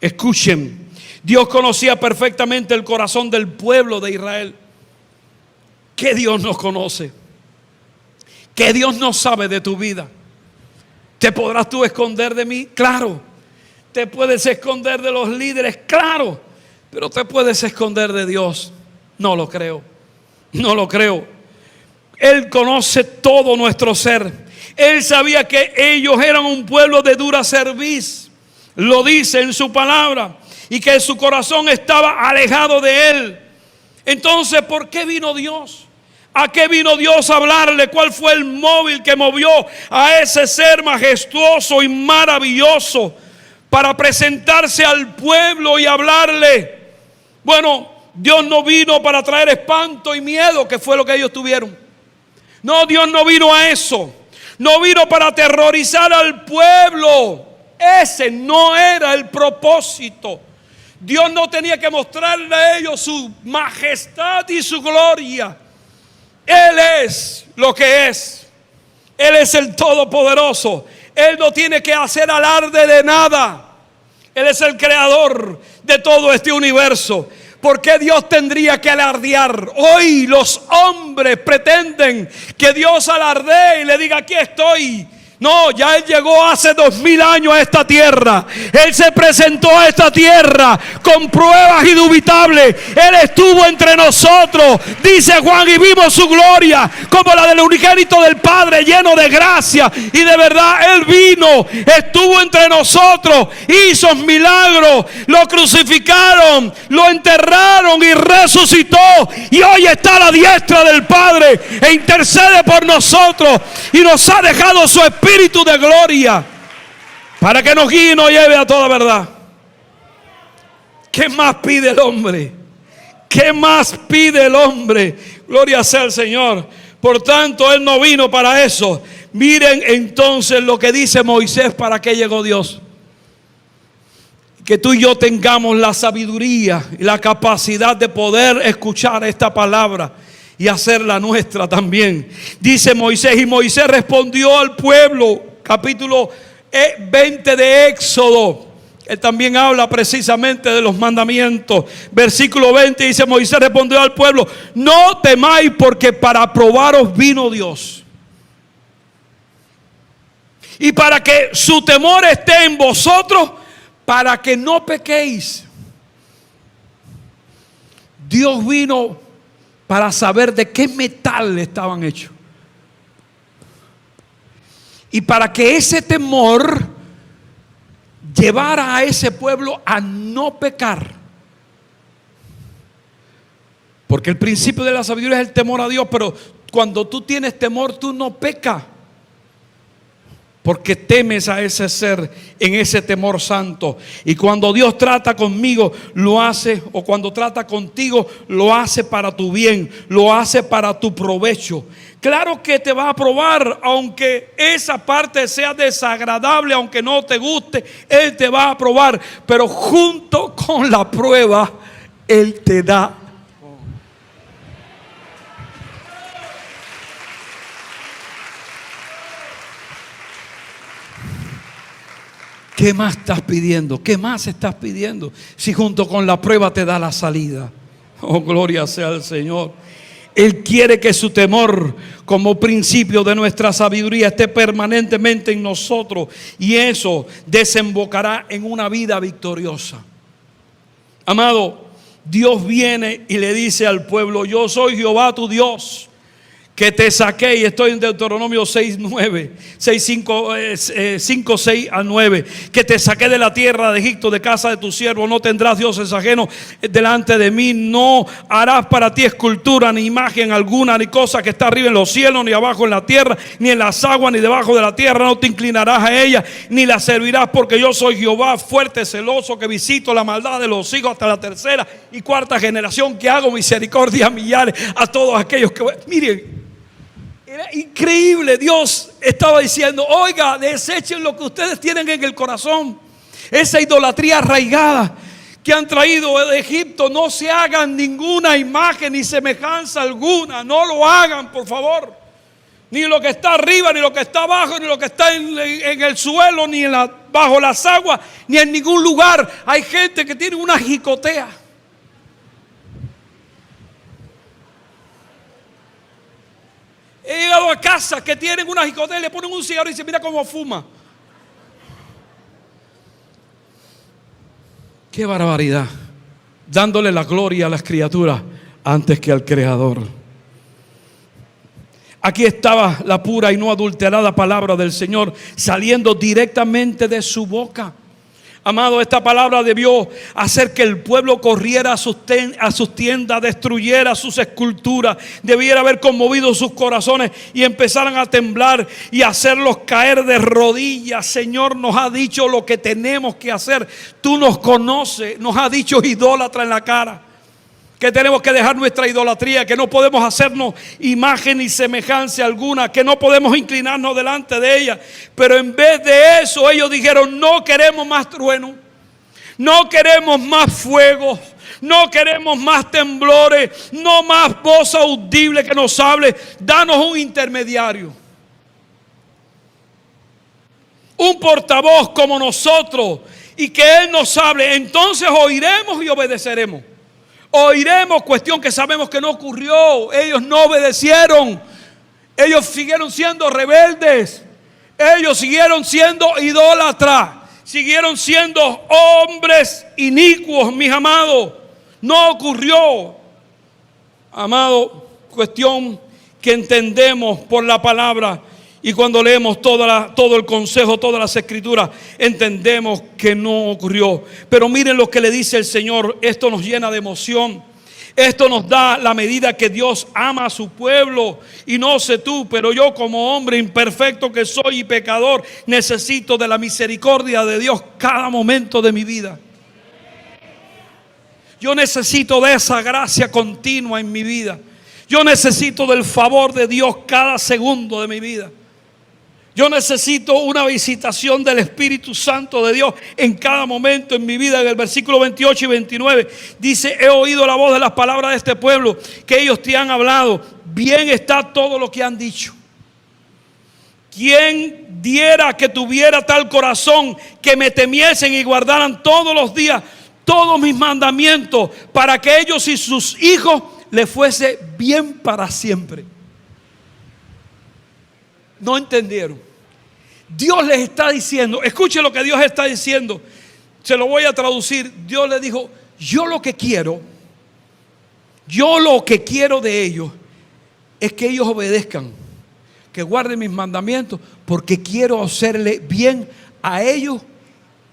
Escuchen, Dios conocía perfectamente el corazón del pueblo de Israel. ¿Qué Dios nos conoce? ¿Qué Dios no sabe de tu vida? ¿Te podrás tú esconder de mí? Claro. ¿Te puedes esconder de los líderes? Claro. Pero ¿te puedes esconder de Dios? No lo creo. No lo creo. Él conoce todo nuestro ser. Él sabía que ellos eran un pueblo de dura cerviz. Lo dice en su palabra. Y que su corazón estaba alejado de Él. Entonces, ¿por qué vino Dios? ¿A qué vino Dios a hablarle? ¿Cuál fue el móvil que movió a ese ser majestuoso y maravilloso para presentarse al pueblo y hablarle? Bueno, Dios no vino para traer espanto y miedo, que fue lo que ellos tuvieron. No, Dios no vino a eso. No vino para aterrorizar al pueblo. Ese no era el propósito. Dios no tenía que mostrarle a ellos su majestad y su gloria. Él es lo que es. Él es el Todopoderoso. Él no tiene que hacer alarde de nada. Él es el creador de todo este universo. ¿Por qué Dios tendría que alardear? Hoy los hombres pretenden que Dios alardee y le diga: aquí estoy. No, ya Él llegó hace 2000 años a esta tierra. Él se presentó a esta tierra con pruebas indubitables. Él estuvo entre nosotros, dice Juan, y vimos su gloria como la del unigénito del Padre, lleno de gracia y de verdad. Él vino, estuvo entre nosotros, hizo milagros, lo crucificaron, lo enterraron y resucitó, y hoy está a la diestra del Padre e intercede por nosotros, y nos ha dejado su espíritu de gloria para que nos guíe y nos lleve a toda verdad. ¿Qué más pide el hombre? ¿Qué más pide el hombre? Gloria sea al Señor. Por tanto, Él no vino para eso. Miren entonces lo que dice Moisés, para qué llegó Dios. Que tú y yo tengamos la sabiduría y la capacidad de poder escuchar esta palabra y hacerla nuestra también. Dice Moisés: y Moisés respondió al pueblo, capítulo 20 de Éxodo. Él también habla precisamente de los mandamientos. Versículo 20 dice: Moisés respondió al pueblo: no temáis, porque para probaros vino Dios. Y para que su temor esté en vosotros, para que no pequéis. Dios vino para saber de qué metal estaban hechos. Y para que ese temor llevara a ese pueblo a no pecar. Porque el principio de la sabiduría es el temor a Dios, pero cuando tú tienes temor, tú no pecas. Porque temes a ese ser en ese temor santo. Y cuando Dios trata conmigo, lo hace, o cuando trata contigo, lo hace para tu bien, lo hace para tu provecho. Claro que te va a probar, aunque esa parte sea desagradable, aunque no te guste, Él te va a probar. Pero junto con la prueba, Él te da. ¿Qué más estás pidiendo? ¿Qué más estás pidiendo? Si junto con la prueba te da la salida. Oh, gloria sea al Señor. Él quiere que su temor como principio de nuestra sabiduría esté permanentemente en nosotros. Y eso desembocará en una vida victoriosa. Amado, Dios viene y le dice al pueblo: yo soy Jehová tu Dios, que te saqué. Y estoy en Deuteronomio 5, 6 a 9. Que te saqué de la tierra de Egipto, de casa de tu siervo. No tendrás dioses ajenos delante de mí. No harás para ti escultura, ni imagen alguna, ni cosa que está arriba en los cielos, ni abajo en la tierra, ni en las aguas, ni debajo de la tierra. No te inclinarás a ella, ni la servirás, porque yo soy Jehová, fuerte, celoso, que visito la maldad de los hijos hasta la tercera y cuarta generación, que hago misericordia a millares a todos aquellos que... Miren, era increíble. Dios estaba diciendo: oiga, desechen lo que ustedes tienen en el corazón, esa idolatría arraigada que han traído de Egipto. No se hagan ninguna imagen ni semejanza alguna. No lo hagan, por favor. Ni lo que está arriba, ni lo que está abajo, ni lo que está en el suelo, ni bajo las aguas, ni en ningún lugar. Hay gente que tiene una jicotea. He llegado a casa que tienen una jicotea, le ponen un cigarro y dicen: mira cómo fuma. Qué barbaridad. Dándole la gloria a las criaturas antes que al Creador. Aquí estaba la pura y no adulterada palabra del Señor saliendo directamente de su boca. Amado, esta palabra debió hacer que el pueblo corriera a sus tiendas, destruyera sus esculturas. Debiera haber conmovido sus corazones y empezaran a temblar y hacerlos caer de rodillas. Señor, nos ha dicho lo que tenemos que hacer. Tú nos conoces, nos ha dicho idólatra en la cara. Que tenemos que dejar nuestra idolatría, que no podemos hacernos imagen ni semejanza alguna, que no podemos inclinarnos delante de ella. Pero en vez de eso, ellos dijeron: no queremos más trueno, no queremos más fuego, no queremos más temblores, no más voz audible que nos hable. Danos un intermediario, un portavoz como nosotros, y que Él nos hable. Entonces oiremos y obedeceremos. Oiremos, cuestión que sabemos que no ocurrió. Ellos no obedecieron. Ellos siguieron siendo rebeldes. Ellos siguieron siendo idólatras. Siguieron siendo hombres inicuos, mis amados. No ocurrió. Amado, cuestión que entendemos por la palabra. Y cuando leemos todo el consejo, todas las escrituras, entendemos que no ocurrió. Pero miren lo que le dice el Señor. Esto nos llena de emoción. Esto nos da la medida que Dios ama a su pueblo. Y no sé tú, pero yo como hombre imperfecto que soy y pecador, necesito de la misericordia de Dios cada momento de mi vida. Yo necesito de esa gracia continua en mi vida. Yo necesito del favor de Dios cada segundo de mi vida. Yo necesito una visitación del Espíritu Santo de Dios en cada momento en mi vida. En el versículo 28 y 29 dice: he oído la voz de las palabras de este pueblo, que ellos te han hablado. Bien está todo lo que han dicho. ¿Quién diera que tuviera tal corazón, que me temiesen y guardaran todos los días todos mis mandamientos, para que ellos y sus hijos les fuese bien para siempre? No entendieron. Dios les está diciendo, escuche lo que Dios está diciendo, se lo voy a traducir. Dios le dijo, yo lo que quiero de ellos es que ellos obedezcan, que guarden mis mandamientos, porque quiero hacerle bien a ellos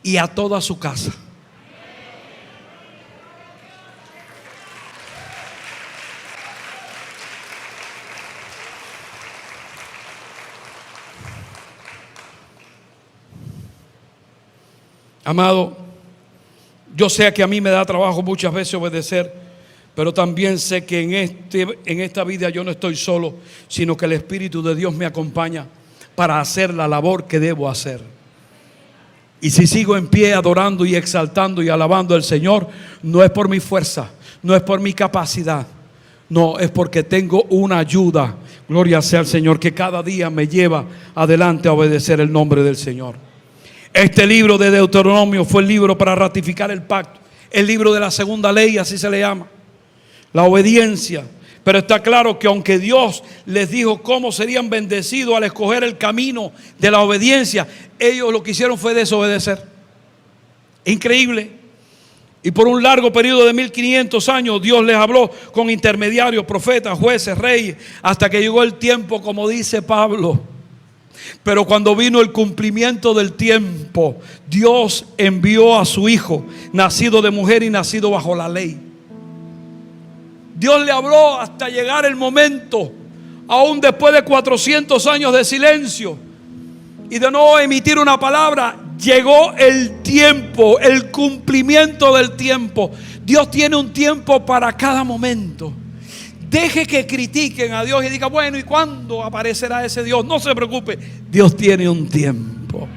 y a toda su casa. Amado, yo sé que a mí me da trabajo muchas veces obedecer, pero también sé que en esta vida yo no estoy solo, sino que el Espíritu de Dios me acompaña para hacer la labor que debo hacer. Y si sigo en pie adorando y exaltando y alabando al Señor, no es por mi fuerza, no es por mi capacidad, no, es porque tengo una ayuda, gloria sea al Señor, que cada día me lleva adelante a obedecer el nombre del Señor. Este libro de Deuteronomio fue el libro para ratificar el pacto, el libro de la segunda ley, así se le llama, la obediencia. Pero está claro que aunque Dios les dijo cómo serían bendecidos al escoger el camino de la obediencia, ellos lo que hicieron fue desobedecer. Increíble. Y por un largo periodo de 1500 años Dios les habló con intermediarios, profetas, jueces, reyes, hasta que llegó el tiempo, como dice Pablo. Pero cuando vino el cumplimiento del tiempo, Dios envió a su Hijo, nacido de mujer y nacido bajo la ley. Dios le habló hasta llegar el momento, aún después de 400 años de silencio y de no emitir una palabra, llegó el tiempo, el cumplimiento del tiempo. Dios tiene un tiempo para cada momento. Deje que critiquen a Dios y diga, bueno, ¿y cuándo aparecerá ese Dios? No se preocupe, Dios tiene un tiempo.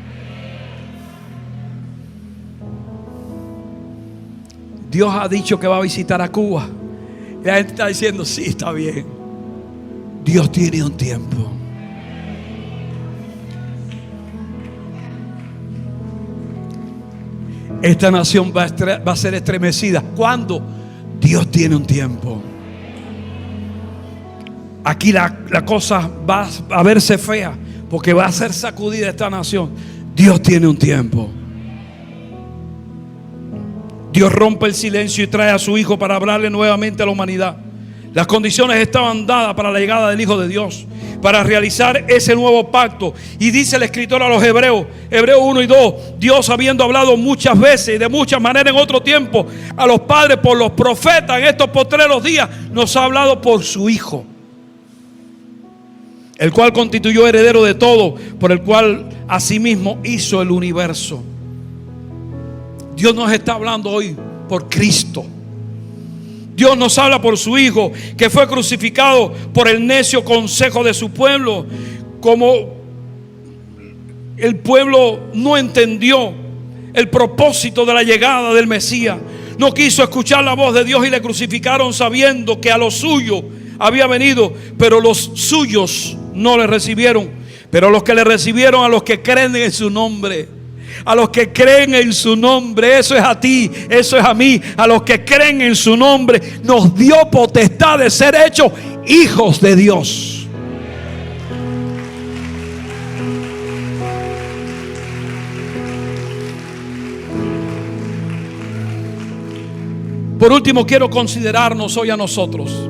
Dios ha dicho que va a visitar a Cuba. Y la gente está diciendo, sí, está bien. Dios tiene un tiempo. Esta nación va a ser estremecida. ¿Cuándo? Dios tiene un tiempo. Aquí la cosa va a verse fea, porque va a ser sacudida esta nación. Dios tiene un tiempo. Dios rompe el silencio y trae a su Hijo para hablarle nuevamente a la humanidad. Las condiciones estaban dadas para la llegada del Hijo de Dios, para realizar ese nuevo pacto. Y dice el escritor a los Hebreos, Hebreos 1 y 2, Dios habiendo hablado muchas veces y de muchas maneras en otro tiempo a los padres por los profetas, en estos postreros días nos ha hablado por su Hijo, el cual constituyó heredero de todo, por el cual asimismo hizo el universo. Dios nos está hablando hoy por Cristo. Dios nos habla por su Hijo, que fue crucificado por el necio consejo de su pueblo. Como el pueblo no entendió el propósito de la llegada del Mesías, no quiso escuchar la voz de Dios y le crucificaron sabiendo que a los suyos había venido, pero los suyos no le recibieron. Pero los que le recibieron, a los que creen en su nombre, a los que creen en su nombre, eso es a ti, eso es a mí, a los que creen en su nombre, nos dio potestad de ser hechos hijos de Dios. Por último, quiero considerarnos hoy a nosotros.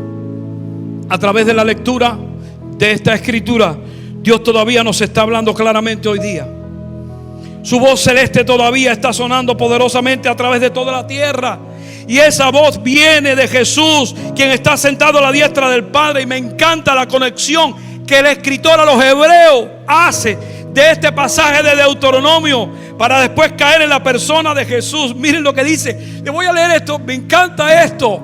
A través de la lectura de esta escritura, Dios todavía nos está hablando claramente hoy día. Su voz celeste todavía está sonando poderosamente a través de toda la tierra. Y esa voz viene de Jesús, quien está sentado a la diestra del Padre. Y me encanta la conexión que el escritor a los Hebreos hace de este pasaje de Deuteronomio para después caer en la persona de Jesús. Miren lo que dice. Le voy a leer esto, me encanta esto.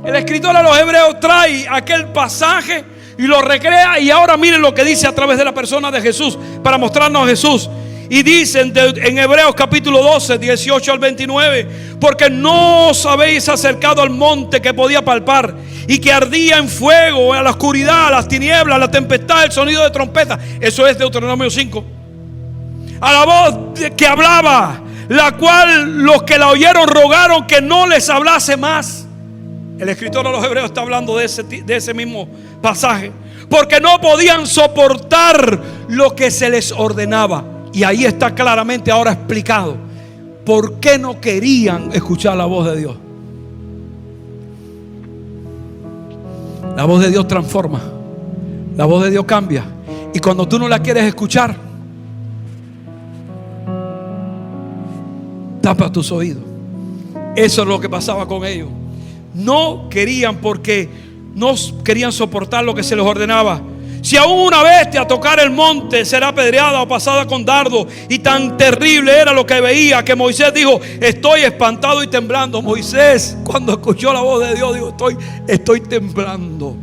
El escritor a los Hebreos trae aquel pasaje y lo recrea, y ahora miren lo que dice a través de la persona de Jesús para mostrarnos a Jesús. Y dicen en Hebreos capítulo 12, 18 al 29, porque no os habéis acercado al monte que podía palpar y que ardía en fuego, a la oscuridad, a las tinieblas, a la tempestad, el sonido de trompeta. Eso es Deuteronomio 5. A la voz que hablaba, la cual los que la oyeron rogaron que no les hablase más. El escritor a los Hebreos está hablando de ese mismo pasaje, porque no podían soportar lo que se les ordenaba. Y ahí está claramente ahora explicado por qué no querían escuchar la voz de Dios. La voz de Dios transforma. La voz de Dios cambia. Y cuando tú no la quieres escuchar, tapa tus oídos. Eso es lo que pasaba con ellos. No querían, porque no querían soportar lo que se les ordenaba. Si aún una bestia tocar el monte, será apedreada o pasada con dardo. Y tan terrible era lo que veía, que Moisés dijo: estoy espantado y temblando. Moisés, cuando escuchó la voz de Dios, dijo: estoy temblando.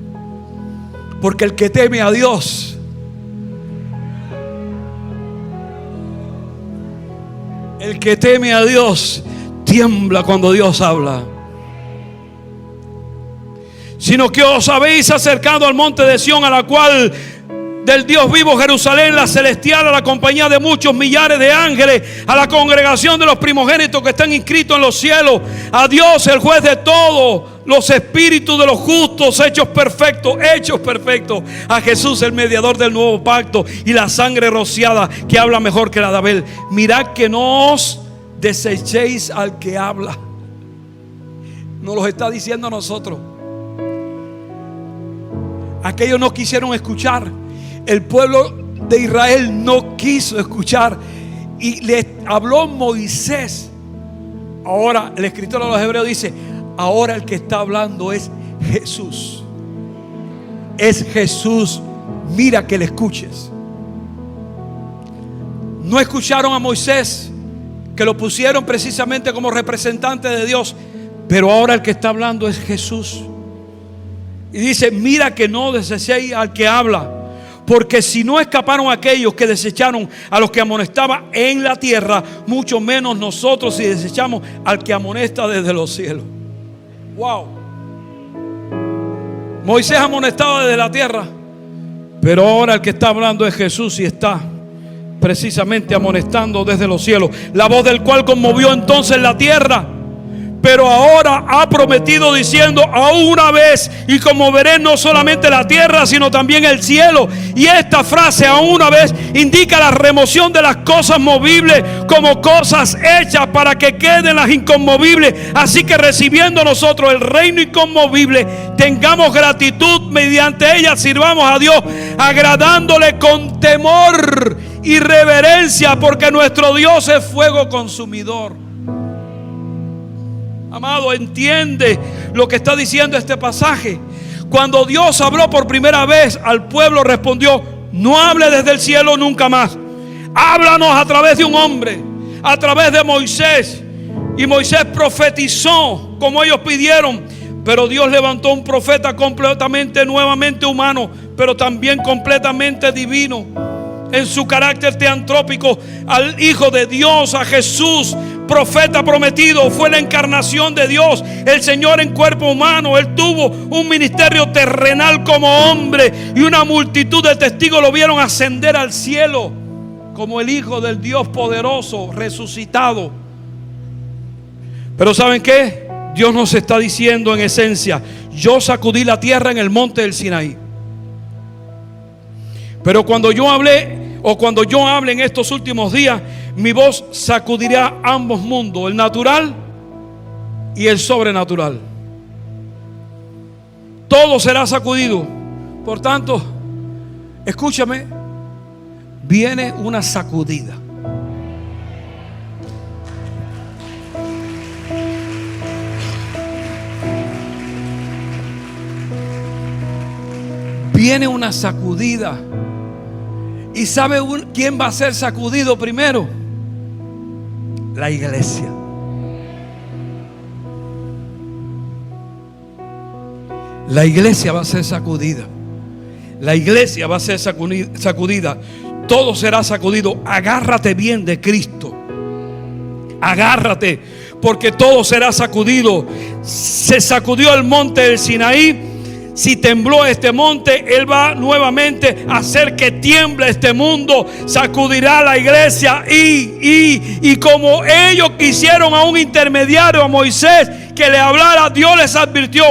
Porque el que teme a Dios, el que teme a Dios tiembla cuando Dios habla. Sino que os habéis acercado al monte de Sión, a la cual del Dios vivo, Jerusalén, la celestial, a la compañía de muchos millares de ángeles, a la congregación de los primogénitos que están inscritos en los cielos, a Dios, el juez de todos, los espíritus de los justos hechos perfectos, a Jesús, el mediador del nuevo pacto, y la sangre rociada que habla mejor que la de Abel. Mirad que no os desechéis al que habla. Nos lo está diciendo a nosotros. Aquellos no quisieron escuchar. El pueblo de Israel no quiso escuchar. Y les habló Moisés. Ahora el escritor de los Hebreos dice: ahora el que está hablando es Jesús. Es Jesús. Mira que le escuches. No escucharon a Moisés, que lo pusieron precisamente como representante de Dios. Pero ahora el que está hablando es Jesús. Y dice: mira que no desechéis al que habla, porque si no escaparon aquellos que desecharon a los que amonestaba en la tierra, mucho menos nosotros si desechamos al que amonesta desde los cielos. Wow. Moisés amonestaba desde la tierra, pero ahora el que está hablando es Jesús, y está precisamente amonestando desde los cielos, la voz del cual conmovió entonces la tierra. Pero ahora ha prometido diciendo: aún una vez, y conmoveré no solamente la tierra, sino también el cielo. Y esta frase, aún una vez, indica la remoción de las cosas movibles como cosas hechas para que queden las inconmovibles. Así que recibiendo nosotros el reino inconmovible, tengamos gratitud mediante ella, sirvamos a Dios, agradándole con temor y reverencia, porque nuestro Dios es fuego consumidor. Amado, entiende lo que está diciendo este pasaje. Cuando Dios habló por primera vez al pueblo, respondió: no hable desde el cielo nunca más. Háblanos a través de un hombre, a través de Moisés. Y Moisés profetizó como ellos pidieron. Pero Dios levantó un profeta completamente, nuevamente humano, pero también completamente divino, en su carácter teantrópico, al Hijo de Dios, a Jesús, profeta prometido. Fue la encarnación de Dios, el Señor en cuerpo humano. Él tuvo un ministerio terrenal como hombre, y una multitud de testigos lo vieron ascender al cielo como el Hijo del Dios poderoso resucitado. Pero ¿saben qué? Dios nos está diciendo en esencia: yo sacudí la tierra en el monte del Sinaí. Pero cuando yo hablé, o cuando yo hable en estos últimos días, mi voz sacudirá ambos mundos, el natural y el sobrenatural. Todo será sacudido. Por tanto, escúchame, viene una sacudida. Viene una sacudida. ¿Y sabe quién va a ser sacudido primero? La iglesia. La iglesia va a ser sacudida. La iglesia va a ser sacudida. Todo será sacudido. Agárrate bien de Cristo. Agárrate, porque todo será sacudido. Se sacudió el monte del Sinaí. Si tembló este monte, Él va nuevamente a hacer que tiemble este mundo. Sacudirá la iglesia. Y como ellos quisieron a un intermediario, a Moisés, que le hablara, Dios les advirtió: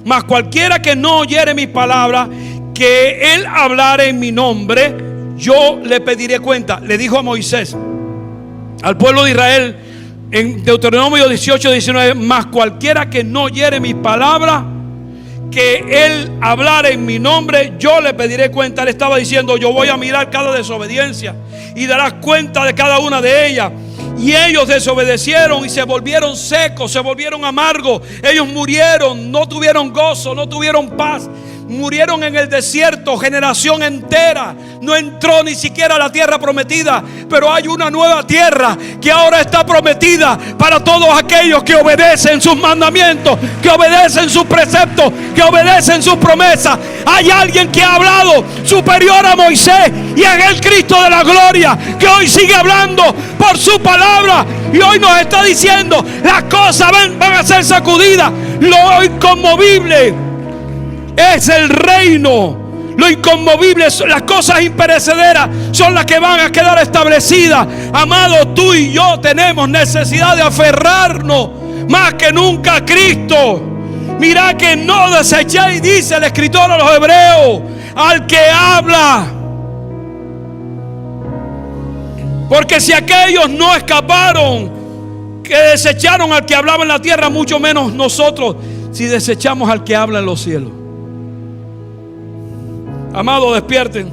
mas cualquiera que no oyere mi palabra, que Él hablare en mi nombre, yo le pediré cuenta. Le dijo a Moisés, al pueblo de Israel, en Deuteronomio 18, 19, mas cualquiera que no oyere mis palabras, que él hablara en mi nombre, yo le pediré cuenta. Él estaba diciendo, yo voy a mirar cada desobediencia y darás cuenta de cada una de ellas. Y ellos desobedecieron y se volvieron secos, se volvieron amargos. Ellos murieron, no tuvieron gozo, no tuvieron paz. Murieron en el desierto, generación entera. No entró ni siquiera a la tierra prometida. Pero hay una nueva tierra que ahora está prometida para todos aquellos que obedecen sus mandamientos, que obedecen sus preceptos, que obedecen sus promesas. Hay alguien que ha hablado superior a Moisés, y es el Cristo de la gloria, que hoy sigue hablando por su palabra. Y hoy nos está diciendo, las cosas van a ser sacudidas. Lo inconmovible es el reino. Lo inconmovible, las cosas imperecederas son las que van a quedar establecidas. Amado, tú y yo tenemos necesidad de aferrarnos más que nunca a Cristo. Mira que no desechéis, dice el escritor a los hebreos, al que habla. Porque si aquellos no escaparon, que desecharon al que hablaba en la tierra, mucho menos nosotros, si desechamos al que habla en los cielos. Amado, despierten.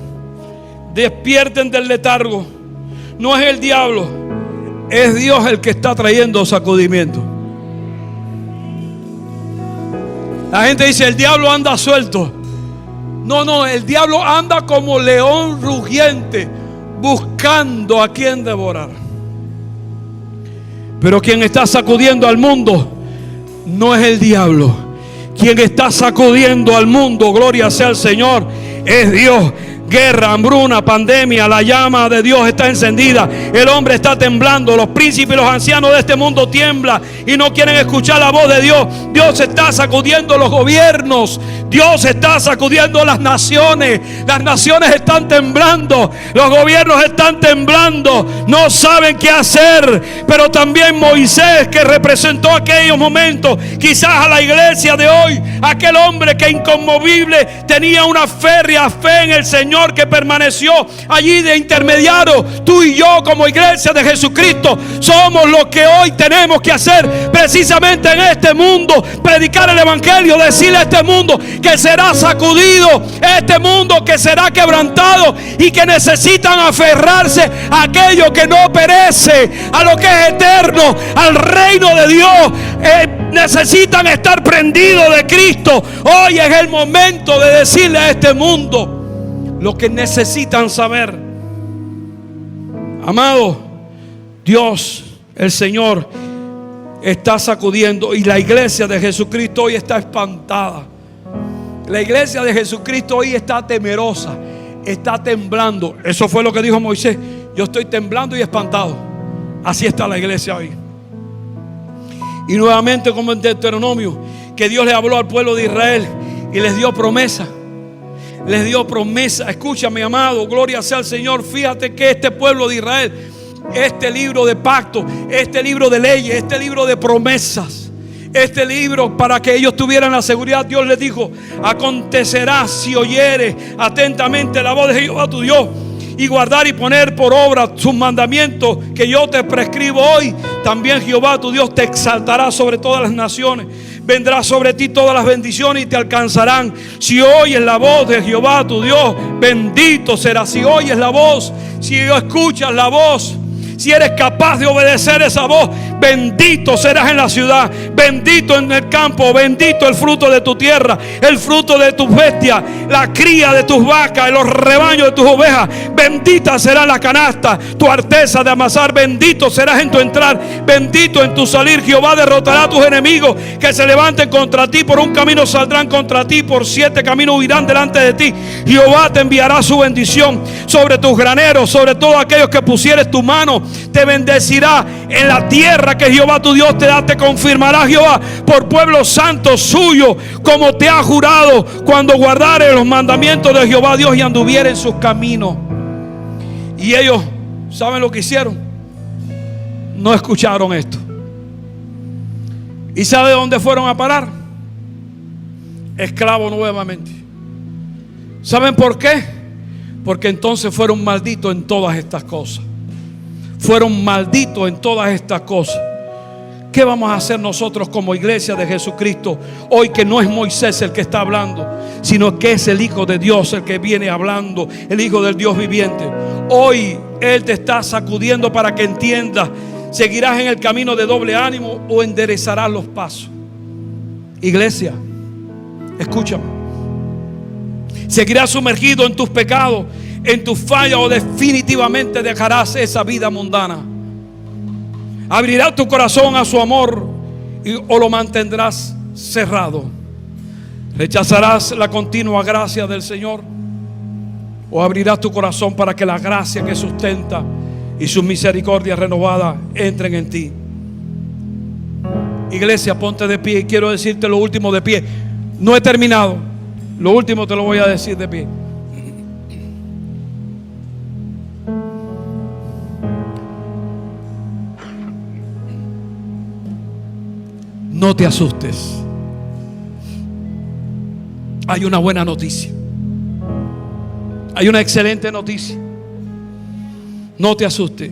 Despierten del letargo. No es el diablo, es Dios el que está trayendo sacudimiento. La gente dice, el diablo anda suelto. No, el diablo anda como león rugiente, buscando a quien devorar. Pero quien está sacudiendo al mundo no es el diablo. Quien está sacudiendo al mundo, gloria sea al Señor, es Dios. Guerra, hambruna, pandemia, la llama de Dios está encendida. El hombre está temblando. Los príncipes y los ancianos de este mundo tiemblan y no quieren escuchar la voz de Dios. Dios está sacudiendo los gobiernos. Dios está sacudiendo las naciones. Las naciones están temblando. Los gobiernos están temblando. No saben qué hacer. Pero también Moisés, que representó aquellos momentos, quizás a la iglesia de hoy, aquel hombre que inconmovible tenía una férrea fe en el Señor, que permaneció allí de intermediario. Tú y yo, como iglesia de Jesucristo, somos lo que hoy tenemos que hacer precisamente en este mundo: predicar el evangelio, decirle a este mundo que será sacudido, este mundo que será quebrantado, y que necesitan aferrarse a aquello que no perece, a lo que es eterno, al reino de Dios. Necesitan estar prendidos de Cristo. Hoy es el momento de decirle a este mundo lo que necesitan saber. Amado, Dios, el Señor, está sacudiendo, y la iglesia de Jesucristo hoy está espantada. La iglesia de Jesucristo hoy está temerosa, está temblando. Eso fue lo que dijo Moisés: yo estoy temblando y espantado. Así está la iglesia hoy. Y nuevamente, como en Deuteronomio, que Dios le habló al pueblo de Israel y les dio promesa. Les dio promesa. Escúchame, amado, gloria sea al Señor. Fíjate que este pueblo de Israel, este libro de pacto, este libro de leyes, este libro de promesas, este libro para que ellos tuvieran la seguridad, Dios les dijo: acontecerá si oyeres atentamente la voz de Jehová tu Dios, y guardar y poner por obra sus mandamientos que yo te prescribo hoy, también Jehová tu Dios te exaltará sobre todas las naciones. Vendrá sobre ti todas las bendiciones y te alcanzarán. Si oyes la voz de Jehová tu Dios, bendito serás. Si oyes la voz, si escuchas la voz, si eres capaz de obedecer esa voz, bendito serás en la ciudad, bendito en el campo, bendito el fruto de tu tierra, el fruto de tus bestias, la cría de tus vacas, los rebaños de tus ovejas. Bendita será la canasta, tu arteza de amasar. Bendito serás en tu entrar, bendito en tu salir. Jehová derrotará a tus enemigos que se levanten contra ti. Por un camino saldrán contra ti, por 7 caminos huirán delante de ti. Jehová te enviará su bendición sobre tus graneros, sobre todos aquellos que pusieres tu mano. Te bendecirá en la tierra que Jehová tu Dios te da. Te confirmará Jehová por pueblo santo suyo, como te ha jurado, cuando guardares los mandamientos de Jehová Dios y anduviere en sus caminos. Y ellos, ¿saben lo que hicieron? No escucharon esto. ¿Y sabe dónde fueron a parar? Esclavos nuevamente. ¿Saben por qué? porque entonces fueron malditos en todas estas cosas. Fueron malditos en todas estas cosas. ¿Qué vamos a hacer nosotros como iglesia de Jesucristo hoy, que no es Moisés el que está hablando, sino que es el Hijo de Dios el que viene hablando, el Hijo del Dios viviente? Hoy Él te está sacudiendo para que entiendas: ¿seguirás en el camino de doble ánimo o enderezarás los pasos? Iglesia, escúchame. ¿Seguirás sumergido en tus pecados, en tus fallas, o definitivamente dejarás esa vida mundana? ¿Abrirás tu corazón a su amor o lo mantendrás cerrado? ¿Rechazarás la continua gracia del Señor o abrirás tu corazón para que la gracia que sustenta y sus misericordias renovadas entren en ti? Iglesia, ponte de pie, y quiero decirte lo último de pie. No he terminado. Lo último te lo voy a decir de pie. No te asustes. Hay una buena noticia. Hay una excelente noticia. No te asustes.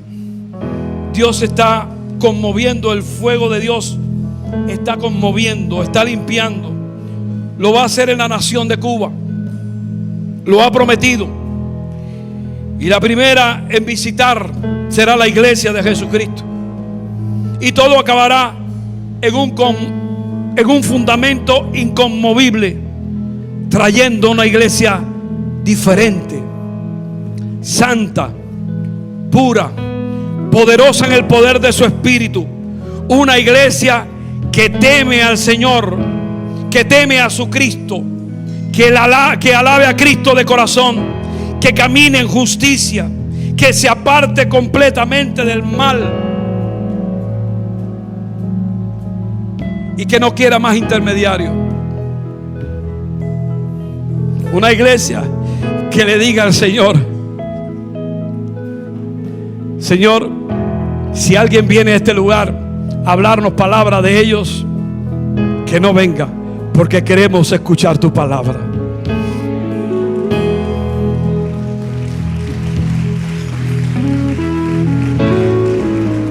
Dios está conmoviendo, el fuego de Dios está conmoviendo, está limpiando. Lo va a hacer en la nación de Cuba. Lo ha prometido. Y la primera en visitar será la iglesia de Jesucristo. Y todo acabará en un fundamento inconmovible, trayendo una iglesia diferente, santa, pura, poderosa en el poder de su Espíritu. Una iglesia que teme al Señor, que teme a su Cristo, que alabe a Cristo de corazón, que camine en justicia, que se aparte completamente del mal y que no quiera más intermediarios. Una iglesia que le diga al Señor: Señor, si alguien viene a este lugar a hablarnos palabra de ellos, que no venga, porque queremos escuchar tu palabra.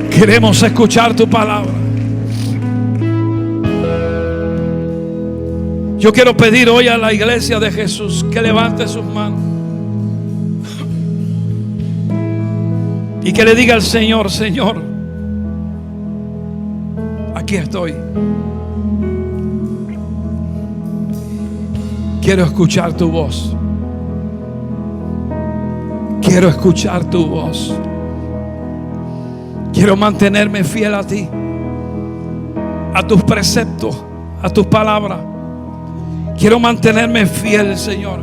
Queremos escuchar tu palabra. Yo quiero pedir hoy a la iglesia de Jesús que levante sus manos y que le diga al Señor: Señor, aquí estoy. Quiero escuchar tu voz. Quiero escuchar tu voz. Quiero mantenerme fiel a ti, a tus preceptos, a tus palabras. Quiero mantenerme fiel, Señor.